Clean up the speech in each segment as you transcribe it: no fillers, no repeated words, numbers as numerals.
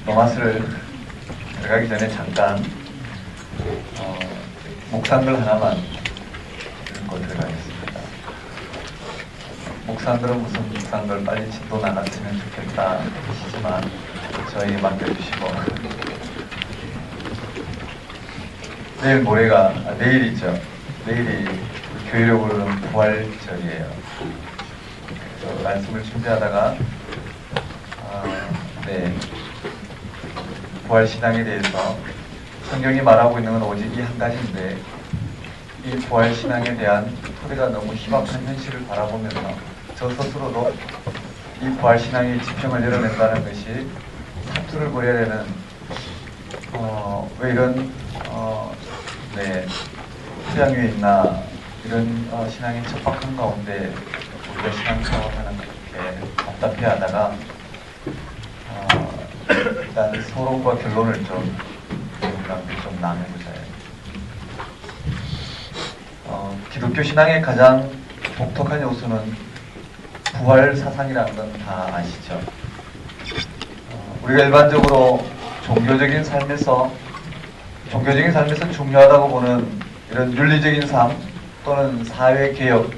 로마스를 들어가기 전에 잠깐 목상글 하나만 읽고 들어가겠습니다. 목상글은 무슨 목상글 빨리 진도 나갔으면 좋겠다 하시지만 저희 맡겨주시고 내일이죠. 내일이 교회로 부르는 부활절이에요. 그래서 말씀을 준비하다가 부활신앙에 대해서 성경이 말하고 있는 건 오직 이 한 가지인데 이 부활신앙에 대한 우리가 너무 희박한 현실을 바라보면서 저 스스로도 이 부활신앙의 지평을 열어낸다는 것이 사투를 벌여야 되는 왜 이런 태양 위에 있나 이런 신앙의 척박한 가운데 우리가 신앙생활하는 그렇게 답답해하다가 일단 서론과 결론을 좀 나누고자 해요. 기독교 신앙의 가장 독특한 요소는 부활 사상이라는 건 다 아시죠? 우리가 일반적으로 종교적인 삶에서 중요하다고 보는 이런 윤리적인 삶 또는 사회개혁,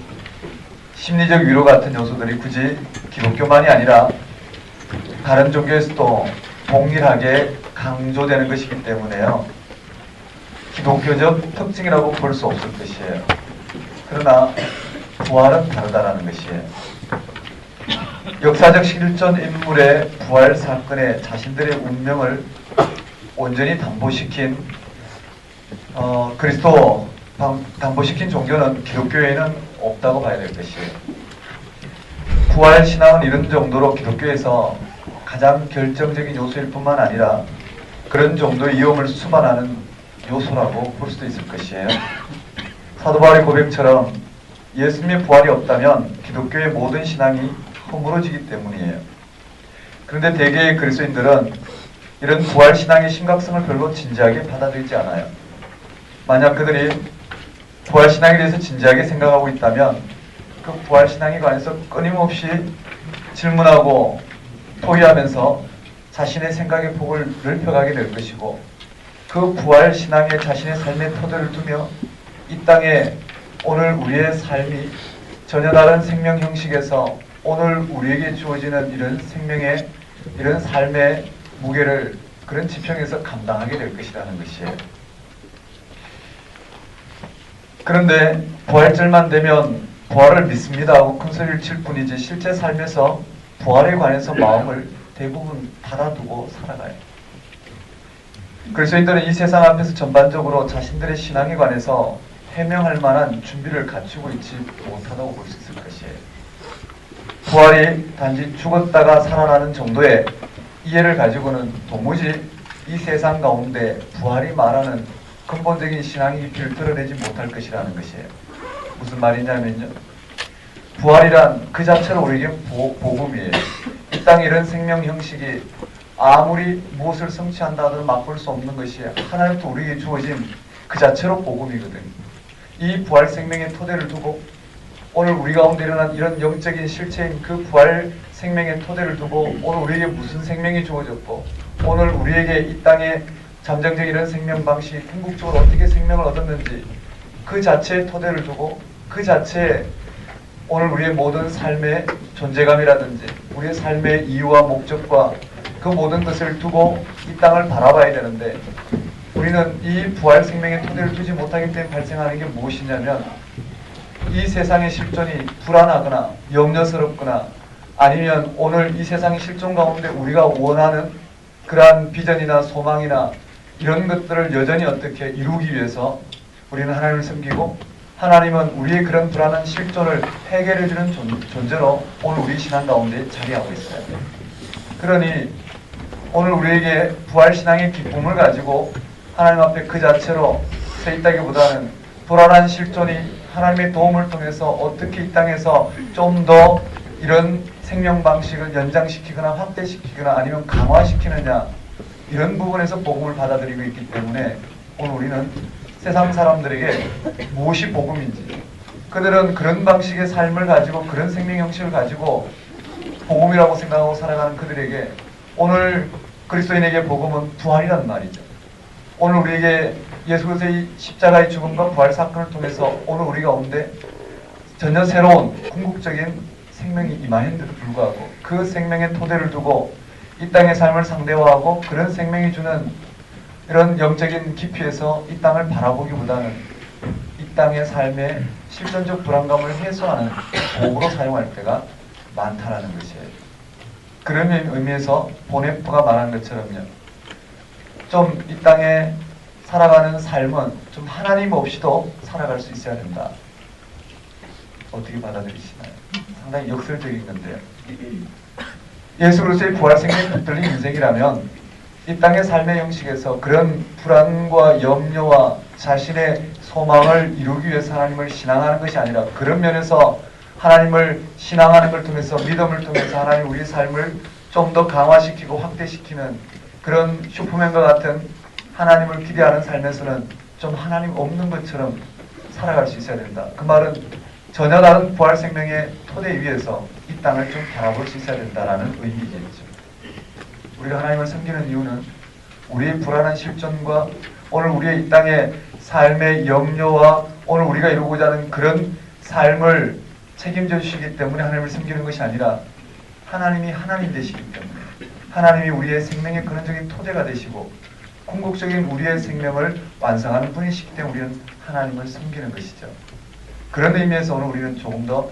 심리적 위로 같은 요소들이 굳이 기독교만이 아니라 다른 종교에서도 동일하게 강조되는 것이기 때문에요. 기독교적 특징이라고 볼 수 없을 것이에요. 그러나 부활은 다르다라는 것이에요. 역사적 실존 인물의 부활 사건에 자신들의 운명을 온전히 담보시킨 담보시킨 종교는 기독교에는 없다고 봐야 될 것이에요. 부활 신앙은 이런 정도로 기독교에서 가장 결정적인 요소일 뿐만 아니라 그런 정도의 위험을 수반하는 요소라고 볼 수도 있을 것이에요. 사도 바울의 고백처럼 예수님의 부활이 없다면 기독교의 모든 신앙이 허물어지기 때문이에요. 그런데 대개의 그리스도인들은 이런 부활 신앙의 심각성을 별로 진지하게 받아들이지 않아요. 만약 그들이 부활 신앙에 대해서 진지하게 생각하고 있다면 그 부활 신앙에 관해서 끊임없이 질문하고 토의하면서 자신의 생각의 폭을 넓혀가게 될 것이고 그 부활 신앙에 자신의 삶의 토대를 두며 이 땅에 오늘 우리의 삶이 전혀 다른 생명 형식에서 오늘 우리에게 주어지는 이런 삶의 무게를 그런 지평에서 감당하게 될 것이라는 것이에요. 그런데 부활절만 되면 부활을 믿습니다 하고 큰소리를 칠 뿐이지 실제 삶에서 부활에 관해서 마음을 대부분 닫아두고 살아가요. 그리스도인들은 이 세상 앞에서 전반적으로 자신들의 신앙에 관해서 해명할 만한 준비를 갖추고 있지 못하다고 볼 수 있을 것이에요. 부활이 단지 죽었다가 살아나는 정도의 이해를 가지고는 도무지 이 세상 가운데 부활이 말하는 근본적인 신앙의 깊이를 드러내지 못할 것이라는 것이에요. 무슨 말이냐면요. 부활이란 그 자체로 우리에게 복음이에요. 이 땅에 이런 생명 형식이 아무리 무엇을 성취한다 하더라도 맛볼 수 없는 것이 하나님부터 우리에게 주어진 그 자체로 복음이거든요. 이 부활 생명의 토대를 두고 오늘 우리 가운데 일어난 이런 영적인 실체인 그 부활 생명의 토대를 두고 오늘 우리에게 무슨 생명이 주어졌고 오늘 우리에게 이 땅에 잠정적인 이런 생명 방식 궁극적으로 어떻게 생명을 얻었는지 그 자체의 토대를 두고 그 자체에 오늘 우리의 모든 삶의 존재감이라든지 우리의 삶의 이유와 목적과 그 모든 것을 두고 이 땅을 바라봐야 되는데 우리는 이 부활 생명의 토대를 두지 못하기 때문에 발생하는 게 무엇이냐면 이 세상의 실존이 불안하거나 염려스럽거나 아니면 오늘 이 세상의 실존 가운데 우리가 원하는 그러한 비전이나 소망이나 이런 것들을 여전히 어떻게 이루기 위해서 우리는 하나님을 섬기고 하나님은 우리의 그런 불안한 실존을 해결해주는 존재로 오늘 우리 신앙 가운데 자리하고 있어요. 그러니 오늘 우리에게 부활신앙의 기쁨을 가지고 하나님 앞에 그 자체로 서 있다기보다는 불안한 실존이 하나님의 도움을 통해서 어떻게 이 땅에서 좀 더 이런 생명 방식을 연장시키거나 확대시키거나 아니면 강화시키느냐 이런 부분에서 복음을 받아들이고 있기 때문에 오늘 우리는 세상 사람들에게 무엇이 복음인지 그들은 그런 방식의 삶을 가지고 그런 생명 형식을 가지고 복음이라고 생각하고 살아가는 그들에게 오늘 그리스도인에게 복음은 부활이란 말이죠. 오늘 우리에게 예수 그리스도의 십자가의 죽음과 부활 사건을 통해서 오늘 우리 가운데 전혀 새로운 궁극적인 생명이 임하였는데도 불구하고 그 생명의 토대를 두고 이 땅의 삶을 상대화하고 그런 생명이 주는 이런 영적인 깊이에서 이 땅을 바라보기보다는 이 땅의 삶의 실존적 불안감을 해소하는 도구로 사용할 때가 많다라는 것이에요. 그런 의미에서 보네프가 말한 것처럼요. 좀 이 땅에 살아가는 삶은 좀 하나님 없이도 살아갈 수 있어야 된다. 어떻게 받아들이시나요? 상당히 역설적인 건데요. 예수 그리스도의 부활 생명이 붙들린 인생이라면 이 땅의 삶의 형식에서 그런 불안과 염려와 자신의 소망을 이루기 위해서 하나님을 신앙하는 것이 아니라 그런 면에서 하나님을 신앙하는 걸 통해서 믿음을 통해서 하나님 우리의 삶을 좀 더 강화시키고 확대시키는 그런 슈퍼맨과 같은 하나님을 기대하는 삶에서는 좀 하나님 없는 것처럼 살아갈 수 있어야 된다. 그 말은 전혀 다른 부활 생명의 토대 위에서 이 땅을 좀 바라볼 수 있어야 된다라는 의미겠죠. 우리가 하나님을 섬기는 이유는 우리의 불안한 실존과 오늘 우리의 이 땅의 삶의 염려와 오늘 우리가 이루고자 하는 그런 삶을 책임져 주시기 때문에 하나님을 섬기는 것이 아니라 하나님이 하나님 되시기 때문에 하나님이 우리의 생명의 근원적인 토대가 되시고 궁극적인 우리의 생명을 완성하는 분이시기 때문에 우리는 하나님을 섬기는 것이죠. 그런 의미에서 오늘 우리는 조금 더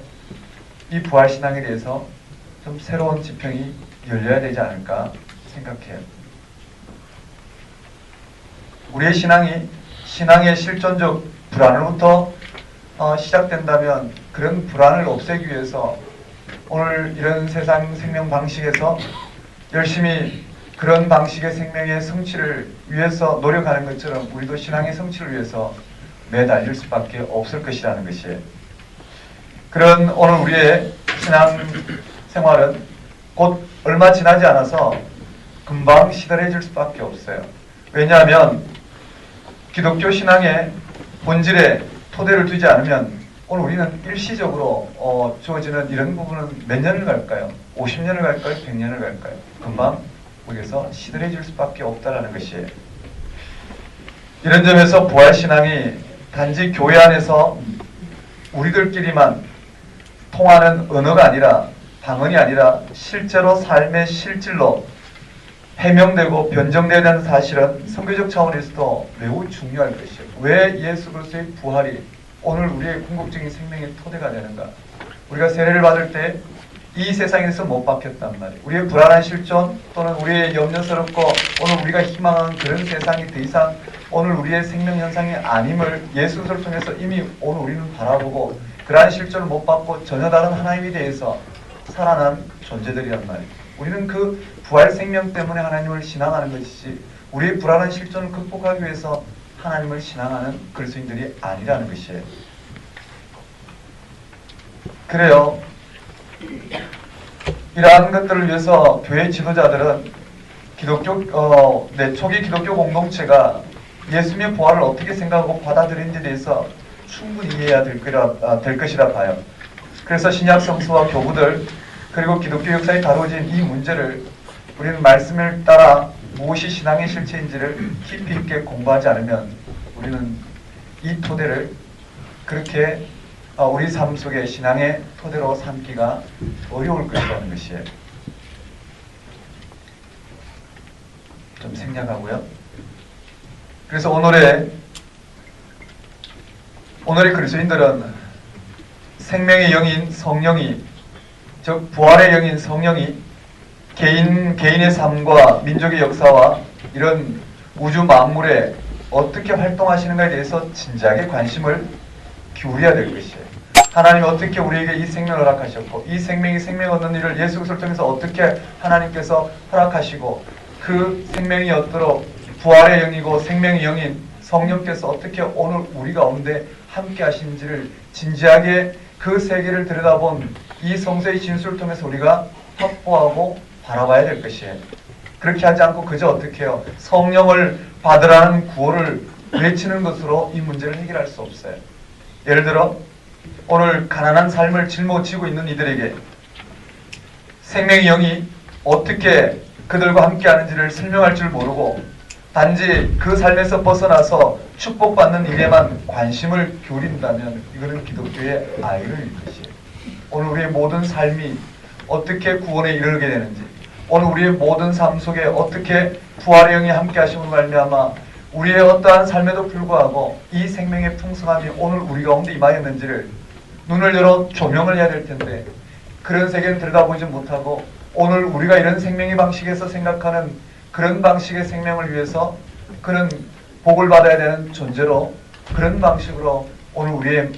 이 부활신앙에 대해서 좀 새로운 지평이 열려야 되지 않을까 생각해요. 우리의 신앙의 실존적 불안으로부터 시작된다면 그런 불안을 없애기 위해서 오늘 이런 세상 생명 방식에서 열심히 그런 방식의 생명의 성취를 위해서 노력하는 것처럼 우리도 신앙의 성취를 위해서 매달릴 수밖에 없을 것이라는 것이에요. 그런 오늘 우리의 신앙 생활은 곧 얼마 지나지 않아서 금방 시들해질 수밖에 없어요. 왜냐하면 기독교 신앙의 본질에 토대를 두지 않으면 오늘 우리는 일시적으로 주어지는 이런 부분은 몇 년을 갈까요? 50년을 갈까요? 100년을 갈까요? 금방 거기서 시들해질 수밖에 없다라는 것이에요. 이런 점에서 부활신앙이 단지 교회 안에서 우리들끼리만 통하는 언어가 아니라 방언이 아니라 실제로 삶의 실질로 해명되고 변정되어야 되는 사실은 선교적 차원에서도 매우 중요할 것이에요. 왜 예수 그리스도의 부활이 오늘 우리의 궁극적인 생명의 토대가 되는가? 우리가 세례를 받을 때 이 세상에서 못 박혔단 말이에요. 우리의 불안한 실존 또는 우리의 염려스럽고 오늘 우리가 희망하는 그런 세상이 더 이상 오늘 우리의 생명 현상이 아님을 예수 그리스도를 통해서 이미 오늘 우리는 바라보고 그러한 실존을 못 받고 전혀 다른 하나님에 대해서 살아난 존재들이란 말이에요. 우리는 그 부활 생명 때문에 하나님을 신앙하는 것이지 우리의 불안한 실존을 극복하기 위해서 하나님을 신앙하는 그리스도인들이 아니라는 것이에요. 그래요. 이러한 것들을 위해서 교회 지도자들은 초기 기독교 공동체가 예수님의 부활을 어떻게 생각하고 받아들이는지에 대해서 충분히 이해해야 될 것이라 봐요. 그래서 신약 성서와 교부들 그리고 기독교 역사에 다루어진 이 문제를 우리는 말씀을 따라 무엇이 신앙의 실체인지를 깊이 있게 공부하지 않으면 우리는 이 토대를 그렇게 우리 삶 속에 신앙의 토대로 삼기가 어려울 것이라는 것이에요. 좀 생략하고요. 그래서 오늘의 그리스도인들은 생명의 영인 성령이 즉 부활의 영인 성령이 개인의 삶과 민족의 역사와 이런 우주 만물에 어떻게 활동하시는가에 대해서 진지하게 관심을 기울여야 될 것이에요. 하나님이 어떻게 우리에게 이 생명을 허락하셨고 이 생명이 생명 얻는 일을 예수 그리스도를 통해서 어떻게 하나님께서 허락하시고 그 생명이 얻도록 부활의 영이고 생명의 영인 성령께서 어떻게 오늘 우리 가운데 함께 하신지를 진지하게 그 세계를 들여다본 이 성서의 진술을 통해서 우리가 확보하고 바라봐야 될 것이에요. 그렇게 하지 않고 그저 어떻게 해요? 성령을 받으라는 구호를 외치는 것으로 이 문제를 해결할 수 없어요. 예를 들어 오늘 가난한 삶을 짊어지고 있는 이들에게 생명의 영이 어떻게 그들과 함께하는지를 설명할 줄 모르고 단지 그 삶에서 벗어나서 축복받는 일에만 관심을 기울인다면 이거는 기독교의 아이러니인 것이에요. 오늘 우리의 모든 삶이 어떻게 구원에 이르게 되는지, 오늘 우리의 모든 삶 속에 어떻게 부활의 영이 함께 하심으로 말미암아 우리의 어떠한 삶에도 불구하고 이 생명의 풍성함이 오늘 우리 가운데 임하였는지를 눈을 열어 조명을 해야 될 텐데 그런 세계는 들여다보지 못하고 오늘 우리가 이런 생명의 방식에서 생각하는 그런 방식의 생명을 위해서 그는 복을 받아야 되는 존재로 그런 방식으로 오늘 우리의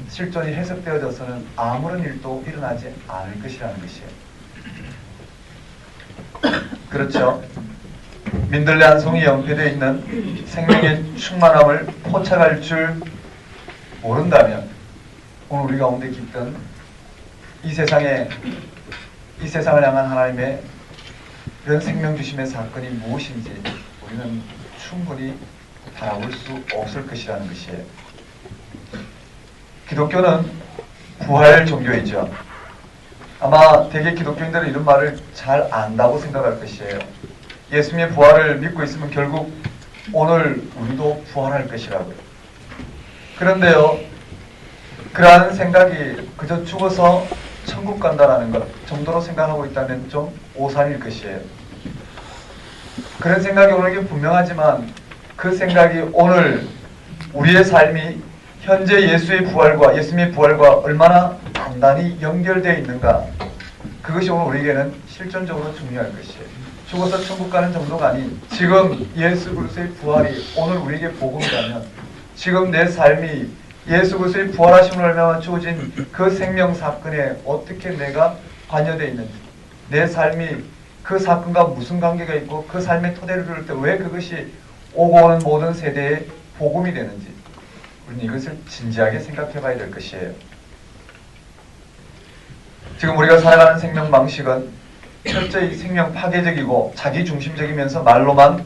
실존이 해석되어져서는 아무런 일도 일어나지 않을 것이라는 것이에요. 그렇죠. 민들레 한 송이 연패되어 있는 생명의 충만함을 포착할 줄 모른다면 오늘 우리 가운데 깃든 이 세상을 향한 하나님의 이런 생명 주심의 사건이 무엇인지 우리는 충분히 바라볼 수 없을 것이라는 것이에요. 기독교는 부활 종교이죠. 아마 대개 기독교인들은 이런 말을 잘 안다고 생각할 것이에요. 예수님의 부활을 믿고 있으면 결국 오늘 우리도 부활할 것이라고요. 그런데요, 그러한 생각이 그저 죽어서 천국 간다라는 것 정도로 생각하고 있다면 좀 오산일 것이에요. 그런 생각이 오는 게 분명하지만 그 생각이 오늘 우리의 삶이 현재 예수님의 부활과 얼마나 단단히 연결되어 있는가, 그것이 오늘 우리에게는 실존적으로 중요할 것이에요. 죽어서 천국 가는 정도가 아닌 지금 예수 그리스도의 부활이 오늘 우리에게 복음이라면 지금 내 삶이 예수 그리스도의 부활하심으로 말미암아 주어진 그 생명 사건에 어떻게 내가 관여되어 있는지, 내 삶이 그 사건과 무슨 관계가 있고 그 삶의 토대를 둘 때 왜 그것이 오고 오는 모든 세대의 복음이 되는지 우리는 이것을 진지하게 생각해 봐야 될 것이에요. 지금 우리가 살아가는 생명 방식은 철저히 생명 파괴적이고 자기중심적이면서 말로만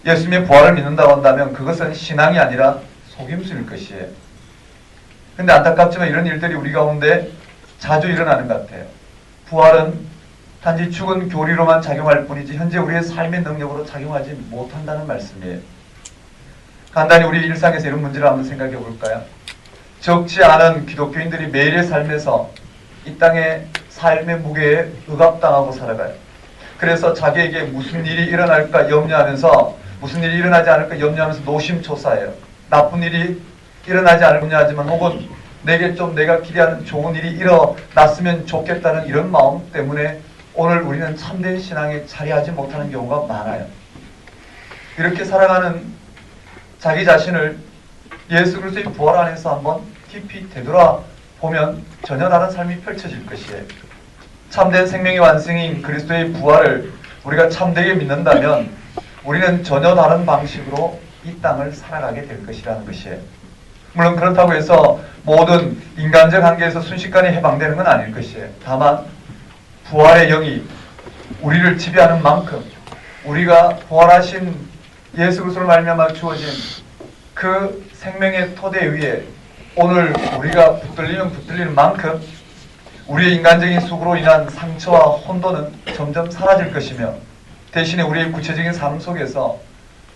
예수님의 부활을 믿는다고 한다면 그것은 신앙이 아니라 속임수일 것이에요. 근데 안타깝지만 이런 일들이 우리 가운데 자주 일어나는 것 같아요. 부활은 단지 죽은 교리로만 작용할 뿐이지 현재 우리의 삶의 능력으로 작용하지 못한다는 말씀이에요. 간단히 우리 일상에서 이런 문제를 한번 생각해 볼까요? 적지 않은 기독교인들이 매일의 삶에서 이 땅의 삶의 무게에 억압당하고 살아가요. 그래서 자기에게 무슨 일이 일어날까 염려하면서 무슨 일이 일어나지 않을까 염려하면서 노심초사해요. 나쁜 일이 일어나지 않으려 하지만 혹은 내게 좀 내가 기대하는 좋은 일이 일어났으면 좋겠다는 이런 마음 때문에 오늘 우리는 참된 신앙에 자리하지 못하는 경우가 많아요. 이렇게 살아가는 자기 자신을 예수 그리스도의 부활 안에서 한번 깊이 되돌아보면 전혀 다른 삶이 펼쳐질 것이에요. 참된 생명의 완성인 그리스도의 부활을 우리가 참되게 믿는다면 우리는 전혀 다른 방식으로 이 땅을 살아가게 될 것이라는 것이에요. 물론 그렇다고 해서 모든 인간적 한계에서 순식간에 해방되는 건 아닐 것이에요. 다만 부활의 영이 우리를 지배하는 만큼 우리가 부활하신 예수 그리스도를 말미암아 주어진 그 생명의 토대 위에 오늘 우리가 붙들리면 붙들리는 만큼 우리의 인간적인 수고로 인한 상처와 혼돈은 점점 사라질 것이며 대신에 우리의 구체적인 삶 속에서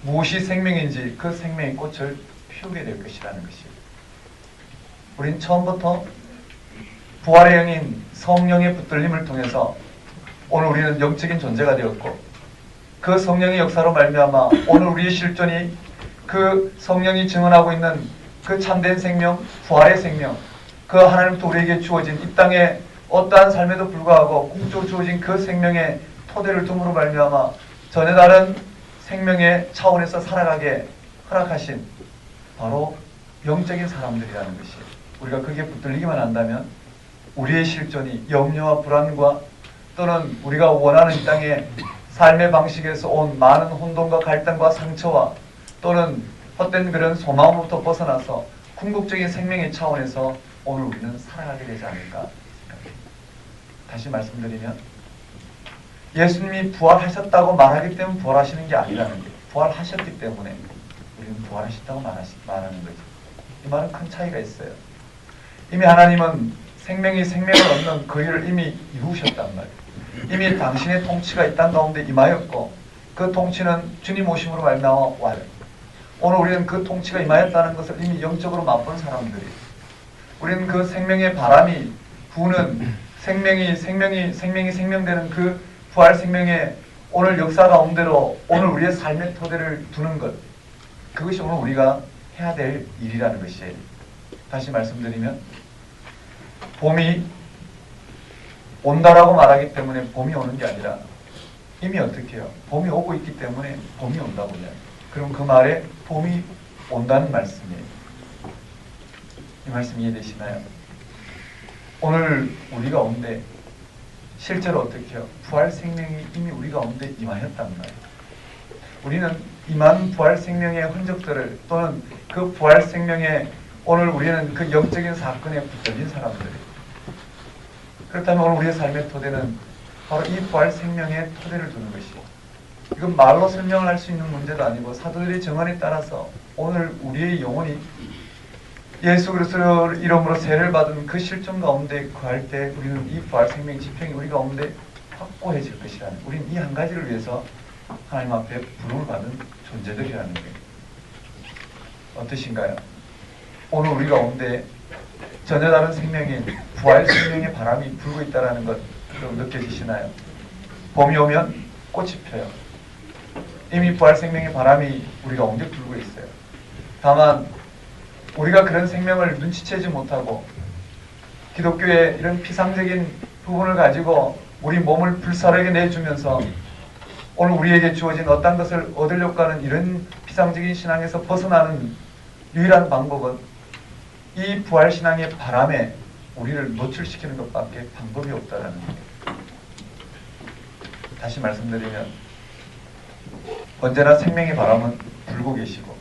무엇이 생명인지 그 생명의 꽃을 피우게 될 것이라는 것이에요. 우린 처음부터 부활의 영인 성령의 붙들림을 통해서 오늘 우리는 영적인 존재가 되었고 그 성령의 역사로 말미암아 오늘 우리의 실존이 그 성령이 증언하고 있는 그 참된 생명, 부활의 생명, 그 하나님부터 우리에게 주어진 이 땅의 어떠한 삶에도 불구하고 궁극적으로 주어진 그 생명의 토대를 둠으로 말미암아 전혀 다른 생명의 차원에서 살아가게 허락하신 바로 영적인 사람들이라는 것이 우리가 그게 붙들리기만 한다면 우리의 실존이 염려와 불안과 또는 우리가 원하는 이 땅의 삶의 방식에서 온 많은 혼돈과 갈등과 상처와 또는 헛된 그런 소망으로부터 벗어나서 궁극적인 생명의 차원에서 오늘 우리는 살아가게 되지 않을까 생각합니다. 다시 말씀드리면 예수님이 부활하셨다고 말하기 때문에 부활하시는 게 아니라는 거예요. 부활하셨기 때문에 우리는 부활하셨다고 말하는 거죠. 이 말은 큰 차이가 있어요. 이미 하나님은 생명이 생명을 얻는 그 일을 이미 이루셨단 말이에요. 이미 당신의 통치가 이 땅 가운데 임하였고 그 통치는 주님 오심으로 말미암아 와요. 오늘 우리는 그 통치가 임하였다는 것을 이미 영적으로 맛본 사람들이, 우리는 그 생명의 바람이 부는 생명이 생명되는 그 부활 생명의 오늘 역사 가운데로 오늘 우리의 삶의 토대를 두는 것, 그것이 오늘 우리가 해야 될 일이라는 것이에요. 다시 말씀드리면 봄이 온다라고 말하기 때문에 봄이 오는 게 아니라 이미 어떻게 해요? 봄이 오고 있기 때문에 봄이 온다고요. 그럼 그 말에 봄이 온다는 말씀이에요. 이 말씀 이해되시나요? 오늘 우리 가운데 실제로 어떻게 해요? 부활 생명이 이미 우리 가운데 임하였단 말이에요. 우리는 임한 부활 생명의 흔적들을, 또는 그 부활 생명에 오늘 우리는 그 영적인 사건에 붙들린 사람들이에요. 그렇다면 오늘 우리의 삶의 토대는 바로 이 부활 생명의 토대를 두는 것이에요. 이건 말로 설명을 할 수 있는 문제도 아니고 사도들의 증언에 따라서 오늘 우리의 영혼이 예수 그리스도의 이름으로 세례를 받은 그 실존 가운데 거할 때 우리는 이 부활 생명 지평이 우리 가운데 확고해질 것이라는, 우리는 이 한 가지를 위해서 하나님 앞에 부름을 받은 존재들이라는 거예요. 어떠신가요? 오늘 우리 가운데 전혀 다른 생명인 부활 생명의 바람이 불고 있다는 것 좀 느껴지시나요? 봄이 오면 꽃이 펴요. 이미 부활 생명의 바람이 우리 가운데 불고 있어요. 다만 우리가 그런 생명을 눈치채지 못하고 기독교의 이런 피상적인 부분을 가지고 우리 몸을 불사르게 내주면서 오늘 우리에게 주어진 어떤 것을 얻으려고 하는 이런 피상적인 신앙에서 벗어나는 유일한 방법은 이 부활신앙의 바람에 우리를 노출시키는 것밖에 방법이 없다는 거예요. 다시 말씀드리면 언제나 생명의 바람은 불고 계시고,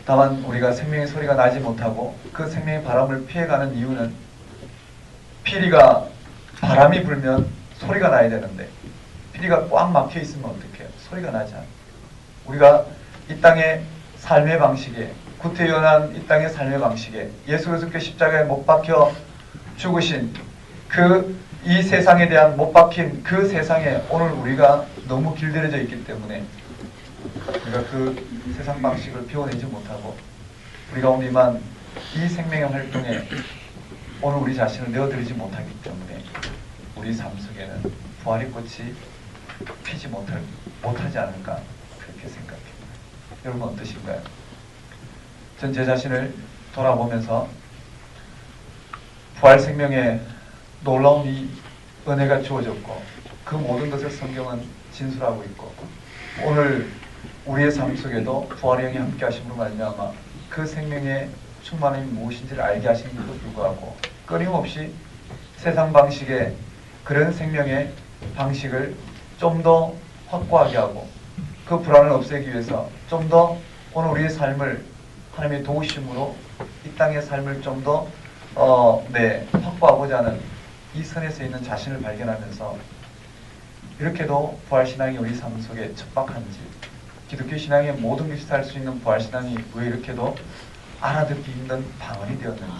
다만 우리가 생명의 소리가 나지 못하고 그 생명의 바람을 피해가는 이유는 피리가, 바람이 불면 소리가 나야 되는데 피리가 꽉 막혀 있으면 어떻게 해요? 소리가 나지 않아요. 우리가 이 땅의 삶의 방식에, 구태연한 이 땅의 삶의 방식에 예수 그리스도께 십자가에 못 박혀 죽으신 이 세상에 대한 못 박힌 그 세상에 오늘 우리가 너무 길들여져 있기 때문에 우리가 그 세상 방식을 비워내지 못하고 우리 가운데 임한 이 생명의 활동에 오늘 우리 자신을 내어드리지 못하기 때문에 우리 삶 속에는 부활의 꽃이 피지 못하지 않을까, 그렇게 생각합니다. 여러분 어떠신가요? 전 제 자신을 돌아보면서 부활 생명의 놀라운 이 은혜가 주어졌고 그 모든 것을 성경은 진술하고 있고 오늘 우리의 삶 속에도 부활의 영이 함께 하심으로 말미암아 그 생명의 충만함이 무엇인지를 알게 하심에도 불구하고 끊임없이 세상 방식의 그런 생명의 방식을 좀 더 확고하게 하고 그 불안을 없애기 위해서 좀 더 오늘 우리의 삶을 하나님의 도우심으로 이 땅의 삶을 좀 더 확보하고자 하는 이 선에서 있는 자신을 발견하면서 이렇게도 부활신앙이 우리 삶 속에 척박한지, 기독교 신앙의 모든 것이 살 수 있는 부활신앙이 왜 이렇게도 알아듣기 힘든 방언이 되었는지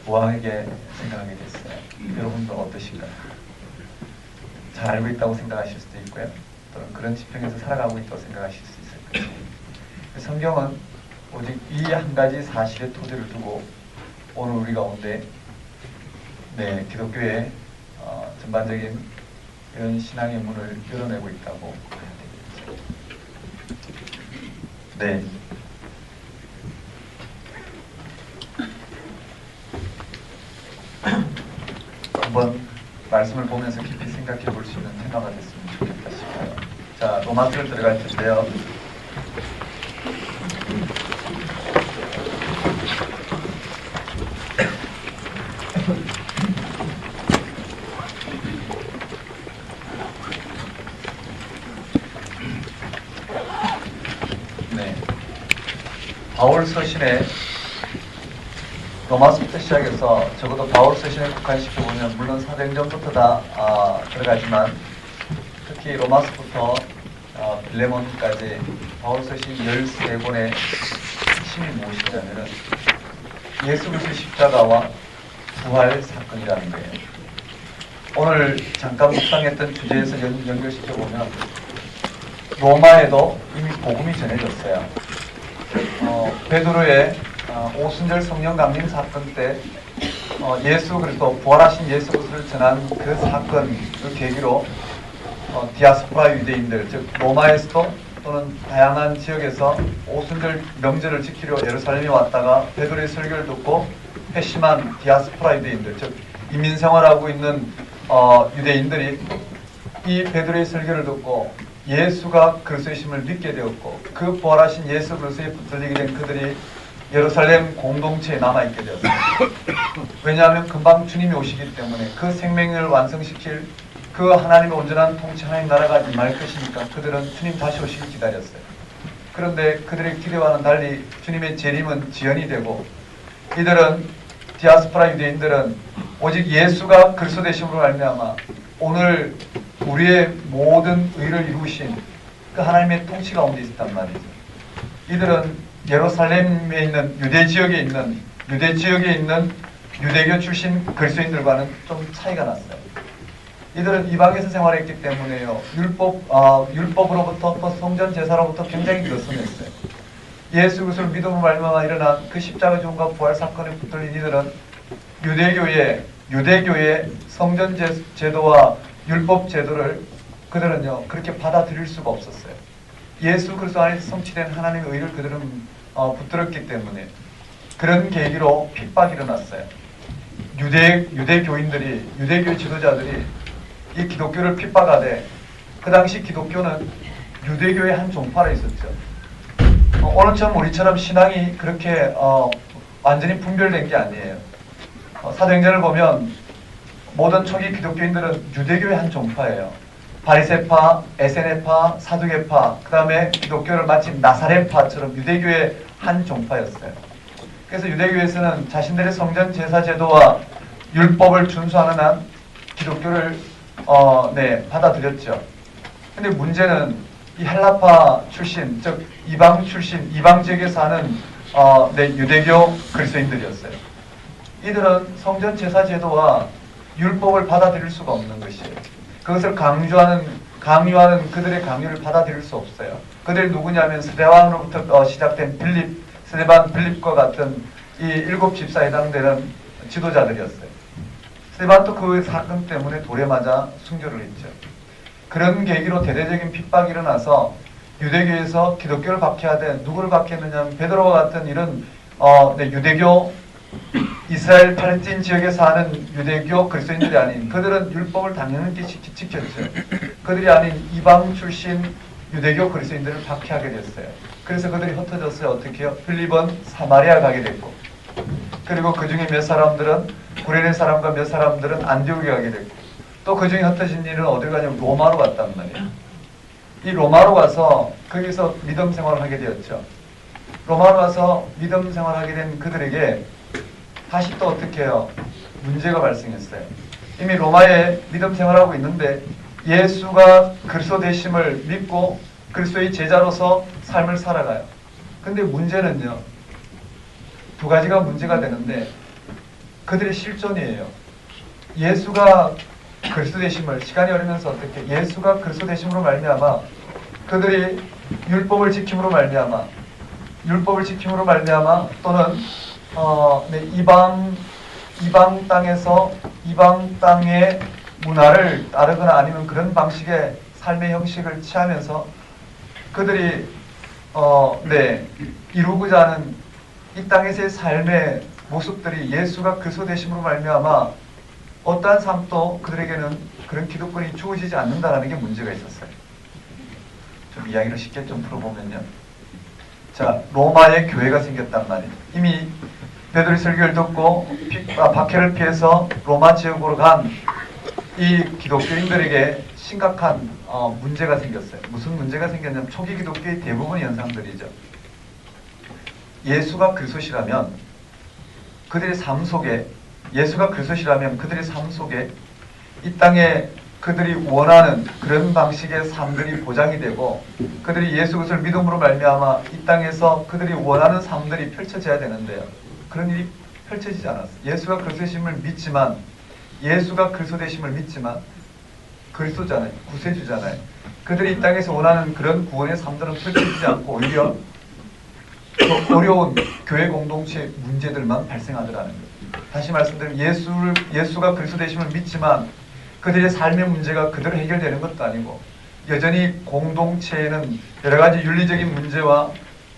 우아하게 생각하게 됐어요. 여러분도 어떠신가요? 잘 알고 있다고 생각하실 수도 있고요. 또는 그런 지평에서 살아가고 있다고 생각하실 수 있을 거예요. 성경은 오직 이 한 가지 사실의 토대를 두고 오늘 우리 가운데 기독교의 전반적인 이런 신앙의 문을 열어내고 있다고 해야 되겠죠. 네. 한번 말씀을 보면서 깊이 생각해 볼 수 있는 테마가 됐으면 좋겠다 싶어요. 자, 로마서를 들어갈 텐데요. 바울 서신에 로마서부터 시작해서 적어도 바울 서신을 국한시켜보면 물론 사도행전부터 다 들어가지만 특히 로마서부터 빌레몬까지 바울 서신 13권의 핵심이 무엇이냐면은 예수 그리스도의 십자가와 부활 사건이라는 거예요. 오늘 잠깐 묵상했던 주제에서 연결시켜보면 로마에도 이미 복음이 전해졌어요. 베드로의 오순절 성령 강림 사건 때 예수 그리스도 부활하신 예수 그리스도를 전한 그 사건을 계기로 디아스포라 유대인들, 즉 로마에서도 또는 다양한 지역에서 오순절 명절을 지키려 예루살렘에 왔다가 베드로의 설교를 듣고 회심한 디아스포라 유대인들, 즉 이민 생활하고 있는 유대인들이 이 베드로의 설교를 듣고 예수가 그리스도이심을 믿게 되었고 그 부활하신 예수 그리스도에 붙들리게 된 그들이 예루살렘 공동체에 남아있게 되었습니다. 왜냐하면 금방 주님이 오시기 때문에 그 생명을 완성시킬 그 하나님의 온전한 통치 하나님 나라가 임할 것이니까 그들은 주님 다시 오시길 기다렸어요. 그런데 그들의 기대와는 달리 주님의 재림은 지연이 되고 이들은 디아스포라 유대인들은 오직 예수가 그리스도 되심으로 말미암아 오늘 우리의 모든 의를 이루신 그 하나님의 통치 가운데 있었단 말이죠. 이들은 예루살렘에 있는 유대 지역에 있는 유대교 출신 그리스도인들과는 좀 차이가 났어요. 이들은 이방에서 생활했기 때문에요. 율법으로부터 또 성전 제사로부터 굉장히 벗어났어요. 예수 그리스도를 믿음으로 말미암아 일어난 그 십자가 죽음과 부활 사건에 붙들린 이들은 유대교의 성전 제도와 율법 제도를 그들은요 그렇게 받아들일 수가 없었어요. 예수 그리스도 안에서 성취된 하나님의 의를 그들은 붙들었기 때문에 그런 계기로 핍박이 일어났어요. 유대교 지도자들이 이 기독교를 핍박하되 그 당시 기독교는 유대교의 한 종파로 있었죠. 오늘처럼 우리처럼 신앙이 그렇게 완전히 분별된 게 아니에요. 사도행전을 보면 모든 초기 기독교인들은 유대교의 한 종파예요. 바리새파, 에세네파, 사두개파, 그 다음에 기독교를 마치 나사렛파처럼 유대교의 한 종파였어요. 그래서 유대교에서는 자신들의 성전 제사 제도와 율법을 준수하는 한 기독교를 받아들였죠. 근데 문제는 이 헬라파 출신, 즉 이방 출신, 이방 지역에 사는 유대교 그리스도인들이었어요. 이들은 성전 제사 제도와 율법을 받아들일 수가 없는 것이에요. 그것을 강요하는 그들의 강요를 받아들일 수 없어요. 그들이 누구냐면 스데반으로부터 시작된 스데반 빌립과 같은 이 7집사에 해당되는 지도자들이었어요. 스데반도 그 사건 때문에 돌에 맞아 순교를 했죠. 그런 계기로 대대적인 핍박이 일어나서 유대교에서 기독교를 박해하되 누구를 박해했느냐면 베드로와 같은 이런 유대교 이스라엘 팔레스틴 지역에 사는 유대교 그리스도인들이 아닌 그들은 율법을 당연히 지켰죠. 그들이 아닌 이방 출신 유대교 그리스도인들을 박해하게 됐어요. 그래서 그들이 흩어졌어요. 어떻게요? 필립은 사마리아 가게 됐고 그리고 그 중에 몇 사람들은 구레네 사람과 몇 사람들은 안디옥에 가게 됐고 또 그 중에 흩어진 일은 어딜 가냐면 로마로 갔단 말이에요. 이 로마로 가서 거기서 믿음 생활을 하게 되었죠. 로마로 가서 믿음 생활을 하게 된 그들에게 다시 또 어떻게 해요? 문제가 발생했어요. 이미 로마에 믿음 생활하고 있는데 예수가 그리스도 되심을 믿고 그리스도의 제자로서 삶을 살아가요. 근데 문제는요. 두 가지가 문제가 되는데 그들의 실존이에요. 예수가 그리스도 되심을 시간이 흐르면서 어떻게 예수가 그리스도 되심으로 말미암아 그들이 율법을 지킴으로 말미암아 또는 이방 땅의 문화를 따르거나 아니면 그런 방식의 삶의 형식을 취하면서 그들이 이루고자 하는 이 땅에서의 삶의 모습들이 예수가 그리스도 되심으로 말미암아 어떠한 삶도 그들에게는 그런 기득권이 주어지지 않는다라는 게 문제가 있었어요. 좀 이야기를 쉽게 좀 풀어보면요. 자, 로마에 교회가 생겼단 말이에요. 이미 베드로의 설교를 듣고 박해를 피해서 로마 지역으로 간 이 기독교인들에게 심각한 문제가 생겼어요. 무슨 문제가 생겼냐면 초기 기독교의 대부분 현상들이죠. 예수가 그리스도시라면 그들의 삶 속에 이 땅에 그들이 원하는 그런 방식의 삶들이 보장이 되고 그들이 예수 그리스도를 믿음으로 말미암아 이 땅에서 그들이 원하는 삶들이 펼쳐져야 되는데요. 그런 일이 펼쳐지지 않았어요. 예수가 그리스도심을 믿지만 예수가 그리스도 되심을 믿지만 그리스도잖아요. 구세주잖아요. 그들이 이 땅에서 원하는 그런 구원의 삶들은 펼쳐지지 않고 오히려 더 어려운 교회 공동체 문제들만 발생하더라는 거예요. 다시 말씀드리면 예수가 그리스도 되심을 믿지만 그들의 삶의 문제가 그대로 해결되는 것도 아니고 여전히 공동체에는 여러 가지 윤리적인 문제와